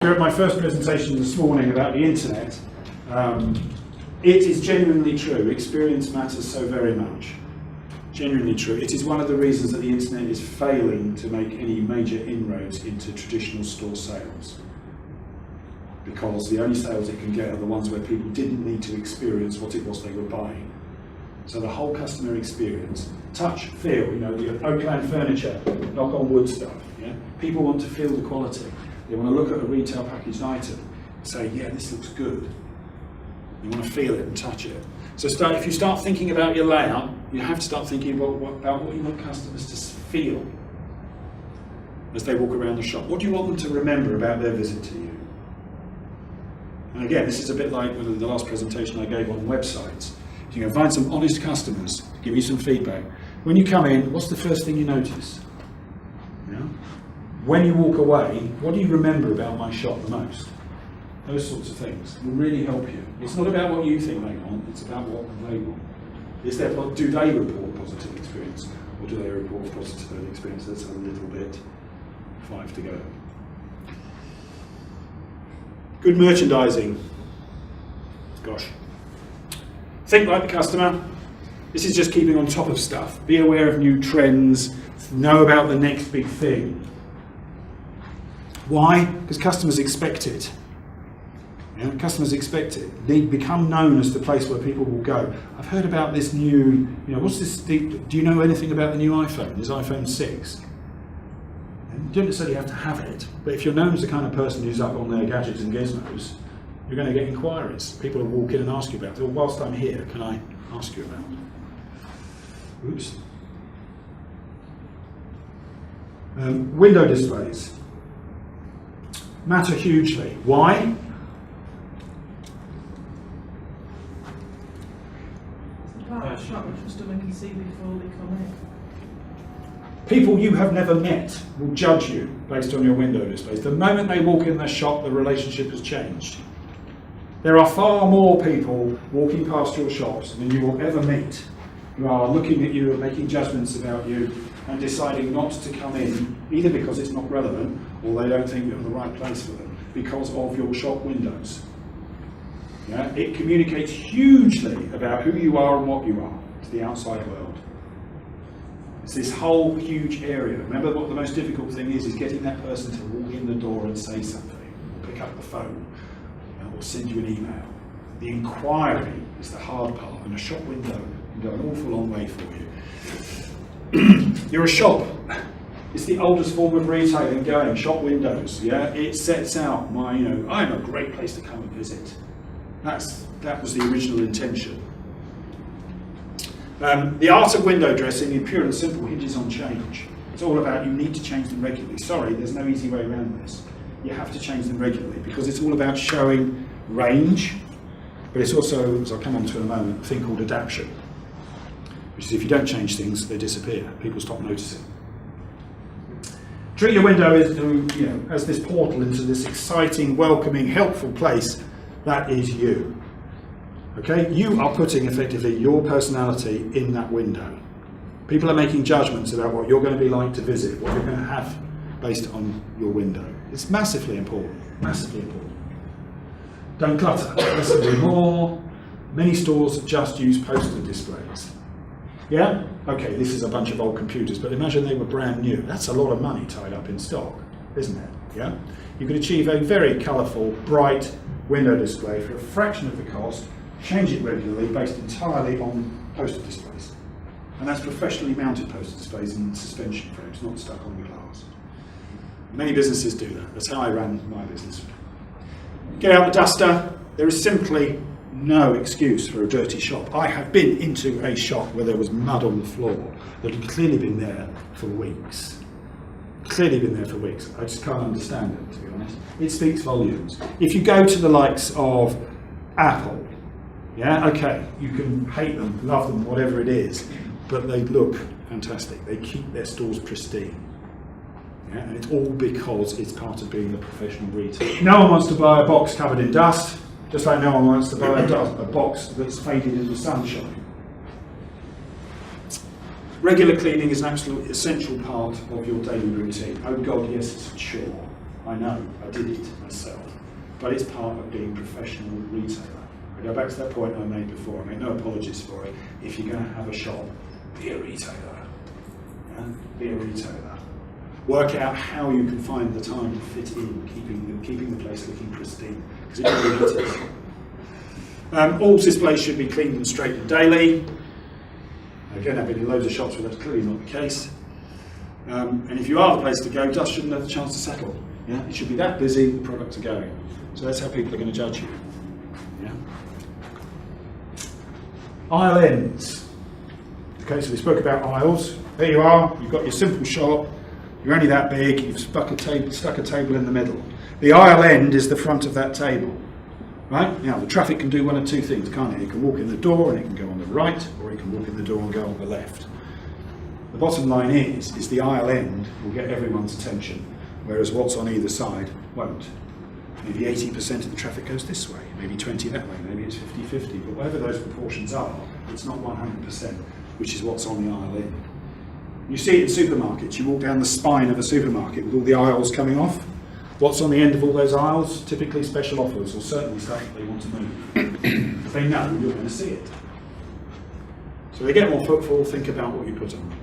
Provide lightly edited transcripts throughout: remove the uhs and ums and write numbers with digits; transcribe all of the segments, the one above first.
During my first presentation this morning about the internet, it is genuinely true. Experience matters so very much. Genuinely true. It is one of the reasons that the internet is failing to make any major inroads into traditional store sales. Because the only sales it can get are the ones where people didn't need to experience what it was they were buying. So the whole customer experience, touch, feel, you know, the Oakland furniture, knock on wood stuff. Yeah? People want to feel the quality. They want to look at a retail packaged item and say, yeah, this looks good. You want to feel it and touch it. So if you start thinking about your layout, you have to start thinking about what you want customers to feel as they walk around the shop. What do you want them to remember about their visit to you? And again, this is a bit like the last presentation I gave on websites. You can find some honest customers, give me some feedback. When you come in, what's the first thing you notice? You know? When you walk away, what do you remember about my shop the most? Those sorts of things will really help you. It's not about what you think they want, it's about what they want. Do they report positive experience, or do they report positive experience? That's a little bit 5 to go. Good merchandising. Gosh. Think like the customer. This is just keeping on top of stuff. Be aware of new trends. Know about the next big thing. Why? Because customers expect it. Yeah, customers expect it. They become known as the place where people will go. I've heard about this new, what's this? Do you know anything about the new iPhone? There's iPhone 6. You don't necessarily have to have it, but if you're known as the kind of person who's up on their gadgets and gizmos, you're going to get inquiries. People will walk in and ask you about it. Well, whilst I'm here, can I ask you about it? Oops. Window displays matter hugely. Why? Shop the customer can see before they come in. People you have never met will judge you based on your window displays. The moment they walk in their shop, the relationship has changed. There are far more people walking past your shops than you will ever meet who are looking at you and making judgments about you and deciding not to come in, either because it's not relevant or they don't think you're the right place for them, because of your shop windows. Yeah? It communicates hugely about who you are and what you are to the outside world. It's this whole huge area. Remember what the most difficult thing is getting that person to walk in the door and say something, or pick up the phone, or send you an email. The inquiry is the hard part, and a shop window can go an awful long way for you. You're a shop. It's the oldest form of retailing going, shop windows. Yeah, it sets out my, I'm a great place to come and visit. That was the original intention. The art of window dressing, in pure and simple, hinges on change. It's all about you need to change them regularly. Sorry, there's no easy way around this. You have to change them regularly because it's all about showing range, but it's also, as I'll come on to in a moment, a thing called adaption, which is if you don't change things, they disappear. People stop noticing. Treat your window as this portal into this exciting, welcoming, helpful place that is you. Okay, you are putting effectively your personality in that window. People are making judgments about what you're going to be like to visit, what you're going to have based on your window. It's massively important, massively important. Don't clutter, less and do more. Many stores just use poster displays. Yeah? Okay, this is a bunch of old computers, but imagine they were brand new. That's a lot of money tied up in stock, isn't it? Yeah? You could achieve a very colourful, bright window display for a fraction of the cost, change it regularly based entirely on poster displays. And that's professionally mounted poster displays in suspension frames, not stuck on the glass. Many businesses do that. That's how I ran my business. Get out the duster. There is simply no excuse for a dirty shop. I have been into a shop where there was mud on the floor that had clearly been there for weeks. Clearly been there for weeks. I just can't understand it, to be honest. It speaks volumes. If you go to the likes of Apple, yeah, okay, you can hate them, love them, whatever it is, but they look fantastic. They keep their stores pristine. Yeah, and it's all because it's part of being a professional retailer. No one wants to buy a box covered in dust, just like no one wants to buy a box that's faded in the sunshine. Regular cleaning is an absolute essential part of your daily routine. Oh God, yes, it's a chore. I know, I did it myself. But it's part of being a professional retailer. I go back to that point I made before. I make no apologies for it. If you're going to have a shop, be a retailer. Yeah? Be a retailer. Work out how you can find the time to fit in, keeping the place looking pristine, because it really matters. All displays should be cleaned and straightened daily. Again, I've been in loads of shops where that's clearly not the case. And if you are the place to go, dust shouldn't have the chance to settle. Yeah? It should be that busy, the products are going. So that's how people are going to judge you. Yeah? Aisle ends. Okay, so we spoke about aisles. There you are, you've got your simple shop, you're only that big, you've stuck a table in the middle. The aisle end is the front of that table. Right? Now, the traffic can do one of two things, can't it? It can walk in the door and it can go on the right, or it can walk in the door and go on the left. The bottom line is the aisle end will get everyone's attention, whereas what's on either side won't. Maybe 80% of the traffic goes this way, maybe 20 that way, maybe it's 50-50, but whatever those proportions are, it's not 100%, which is what's on the aisle end. You see it in supermarkets, you walk down the spine of a supermarket with all the aisles coming off. What's on the end of all those aisles? Typically special offers, or certainly stuff that they want to move. If they know, you're going to see it. So they get more footfall, think about what you put on.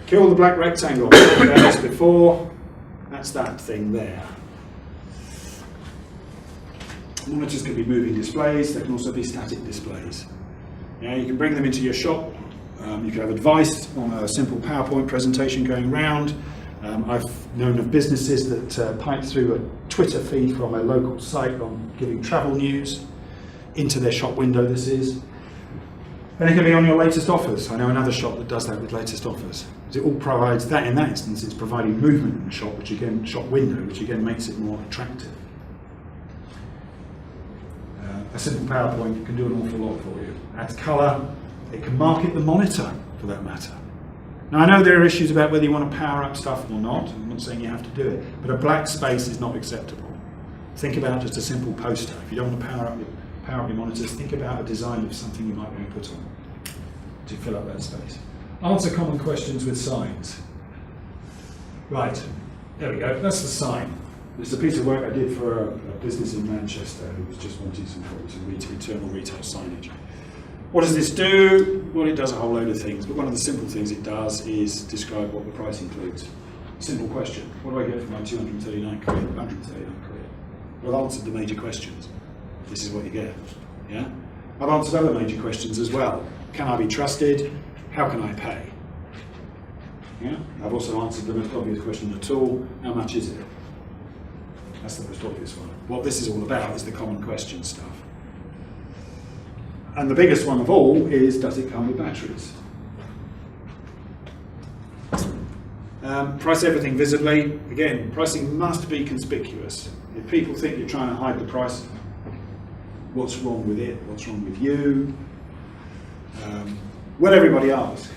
Kill the black rectangle. I've talked about this before. That's that thing there. Monitors can be moving displays, they can also be static displays. Now you can bring them into your shop. You can have advice on a simple PowerPoint presentation going round. I've known of businesses that pipe through a Twitter feed from a local site on giving travel news into their shop window, this is. And it can be on your latest offers. I know another shop that does that with latest offers. It all provides that, in that instance, it's providing movement in the shop, which again, shop window, which again makes it more attractive. A simple PowerPoint can do an awful lot for you. Adds colour, it can market the monitor, for that matter. Now I know there are issues about whether you want to power up stuff or not. I'm not saying you have to do it, but a black space is not acceptable. Think about just a simple poster. If you don't want to power up your monitors, think about a design of something you might want to put on to fill up that space. Answer common questions with signs. Right, there we go, that's the sign. This is a piece of work I did for a business in Manchester who was just wanting some internal retail signage. What does this do? Well, it does a whole load of things, but one of the simple things it does is describe what the price includes. Simple question, what do I get for my 239 quid, 139 quid? Well, I've answered the major questions. This is what you get, yeah? I've answered other major questions as well. Can I be trusted? How can I pay? Yeah? I've also answered the most obvious question at all, how much is it? That's the most obvious one. What this is all about is the common question stuff. And the biggest one of all is, does it come with batteries? Price everything visibly. Again, pricing must be conspicuous. If people think you're trying to hide the price, what's wrong with it? What's wrong with you? Will everybody ask?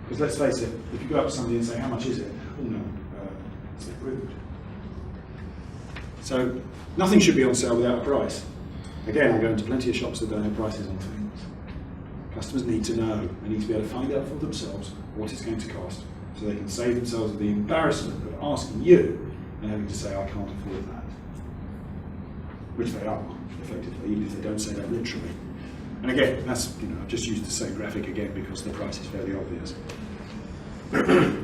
Because let's face it, if you go up to somebody and say, how much is it? Oh no, it's rude. So nothing should be on sale without a price. Again, I go into plenty of shops that don't have prices on things. Customers need to know. They need to be able to find out for themselves what it's going to cost, so they can save themselves the embarrassment of asking you and having to say, I can't afford that. Which they are, effectively, even if they don't say that literally. And again, that's, I've just used the same graphic again because the price is fairly obvious.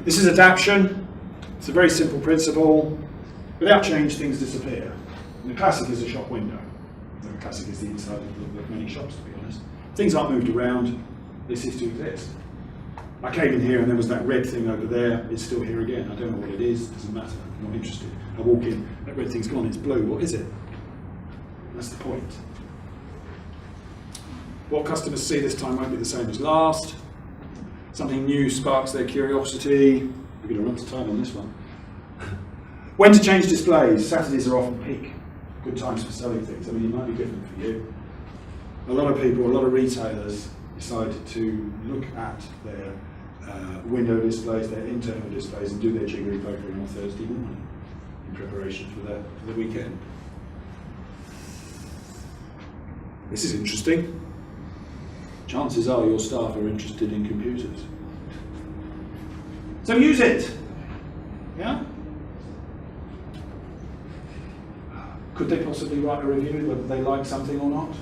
This is adaption. It's a very simple principle. Without change, things disappear. And the classic is a shop window. The classic is the inside of many shops, to be honest. Things aren't moved around, they cease to exist. I came in here and there was that red thing over there, it's still here again. I don't know what it is, doesn't matter, I'm not interested. I walk in, that red thing's gone, it's blue, what is it? That's the point. What customers see this time won't be the same as last. Something new sparks their curiosity. We're going to run to time on this one. When to change displays? Saturdays are often peak. Good times for selling things. I mean, it might be different for you. A lot of people, a lot of retailers decide to look at their window displays, their internal displays, and do their jiggery pokering on Thursday morning in preparation for the weekend. This is interesting. Chances are your staff are interested in computers. So use it. Yeah? could they possibly write a review whether they like something or not?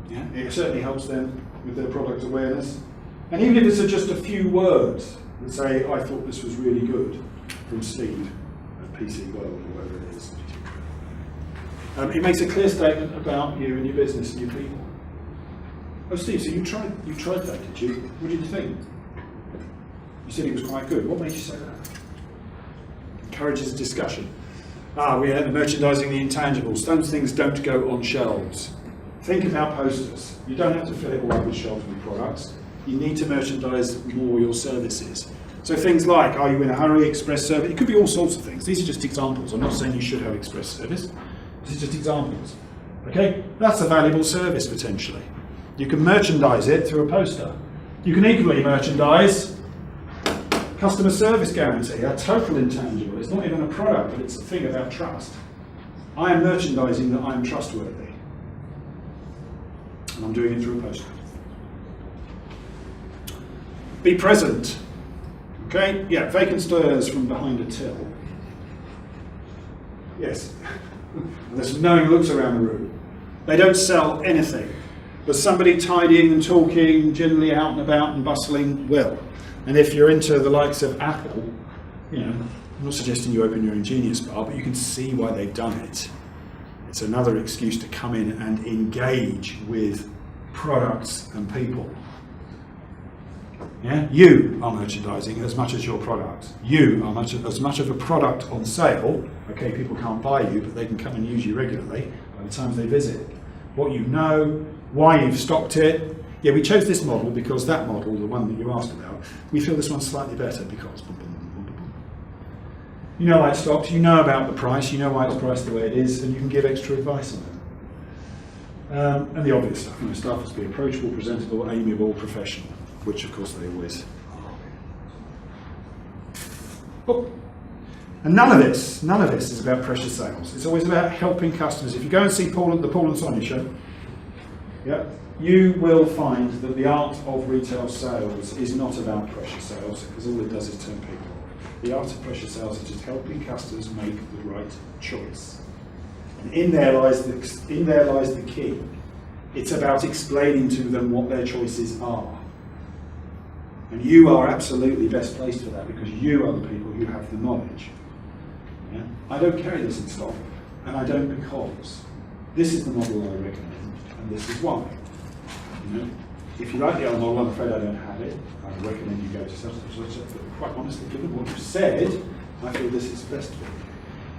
Yeah, it certainly helps them with their product awareness. And even if it's just a few words that say, I thought this was really good, from Steve at PC World or whatever it is. It makes a clear statement about you and your business and your people. Oh, Steve, so you tried that, did you? What did you think? You said it was quite good. What made you say that? Encourages discussion. We had the merchandising the intangibles. Those things don't go on shelves. Think about posters. You don't have to fill it all up with shelves with products. You need to merchandise more your services. So things like, are you in a hurry, express service? It could be all sorts of things. These are just examples. I'm not saying you should have express service. These are just examples. Okay? That's a valuable service potentially. You can merchandise it through a poster. You can equally merchandise customer service guarantee, a total intangible. It's not even a product, but it's a thing about trust. I am merchandising that I am trustworthy. And I'm doing it through a poster. Be present. Okay? Yeah, vacant stairs from behind a till. Yes. There's some knowing looks around the room. They don't sell anything. But somebody tidying and talking, generally out and about and bustling, will. And if you're into the likes of Apple, you know, I'm not suggesting you open your Ingenious bar, but you can see why they've done it. It's another excuse to come in and engage with products and people. Yeah? You are merchandising as much as your product. You are as much of a product on sale. Okay, people can't buy you, but they can come and use you regularly by the time they visit. What you know, why you've stocked it. Yeah, we chose this model because that model, the one that you asked about, we feel this one's slightly better because. You know why it's stocked, you know about the price, you know why it's priced the way it is, and you can give extra advice on it. And the obvious stuff, you know, staff must be approachable, presentable, amiable, professional, which of course they always are. Oh. And none of this is about pressure sales. It's always about helping customers. If you go and see the Paul and Sonia show, yeah, you will find that the art of retail sales is not about pressure sales, because all it does is turn people off. The art of pressure sales is just helping customers make the right choice. And in there lies the key. It's about explaining to them what their choices are. And you are absolutely best placed for that because you are the people who have the knowledge. Yeah? I don't carry this in stock, and I don't because this is the model I recommend, and this is why. You know, if you like the other model, I'm afraid I don't have it. I would recommend you go to such and such. But quite honestly, given what you've said, I feel this is best for you.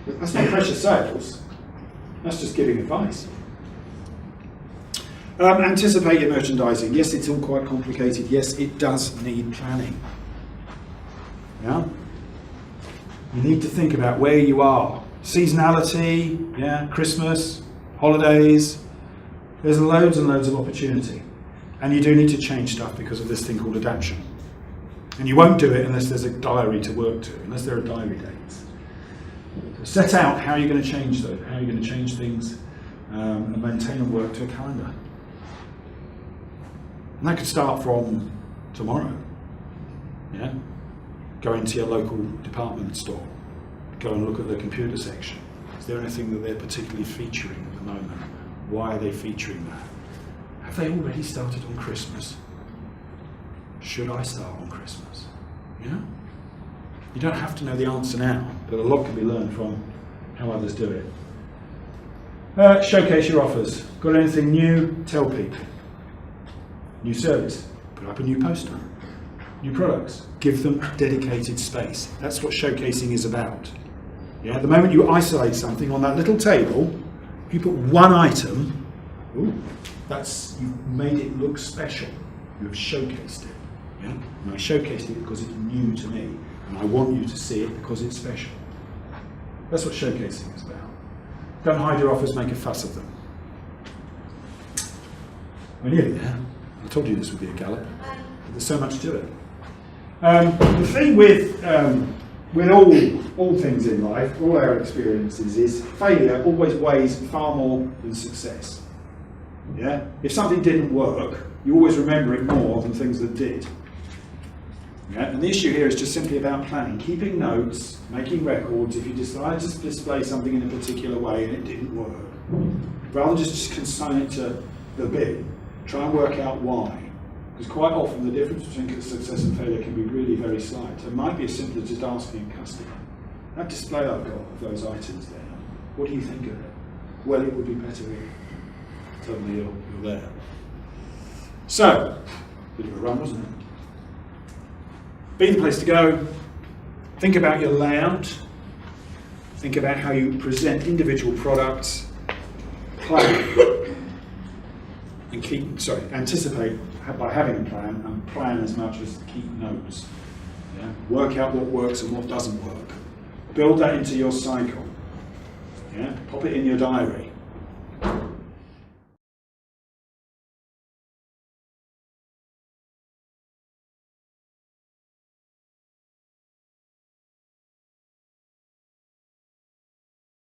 But that's not pressure sales. That's just giving advice. Anticipate your merchandising. Yes, it's all quite complicated. Yes, it does need planning. Yeah? You need to think about where you are. Seasonality, yeah, Christmas, holidays. There's loads and loads of opportunity. And you do need to change stuff because of this thing called adaption. And you won't do it unless there's a diary to work to, unless there are diary dates. So set out how you're going to change those, how you're going to change things, and maintain and work to a calendar. And that could start from tomorrow. Yeah? Go into your local department store. Go and look at the computer section. Is there anything that they're particularly featuring at the moment? Why are they featuring that? Have they already started on Christmas? Should I start on Christmas? Yeah? You don't have to know the answer now, but a lot can be learned from how others do it. Showcase your offers. Got anything new? Tell people. New service, put up a new poster. New products, give them dedicated space. That's what showcasing is about. Yeah, the moment you isolate something on that little table, if you put one item, you've made it look special. You have showcased it. Yeah? And I showcased it because it's new to me, and I want you to see it because it's special. That's what showcasing is about. Don't hide your offers, make a fuss of them. We're nearly there. I told you this would be a gallop. There's so much to it. The thing with all things in life, all our experiences, is failure always weighs far more than success. Yeah? If something didn't work, you always remember it more than things that did. Yeah? And the issue here is just simply about planning, keeping notes, making records. If you decide to display something in a particular way and it didn't work, rather than just consign it to the bin, try and work out why. Because quite often the difference between success and failure can be really very slight. So it might be as simple as just asking a customer, that display I've got of those items there, what do you think of it? Well, it would be better if suddenly you're there. So, bit of a run, wasn't it? Be the place to go. Think about your layout. Think about how you present individual products. Plan. And anticipate by having a plan, and plan as much as keep notes. Yeah? Work out what works and what doesn't work. Build that into your cycle. Yeah? Pop it in your diary.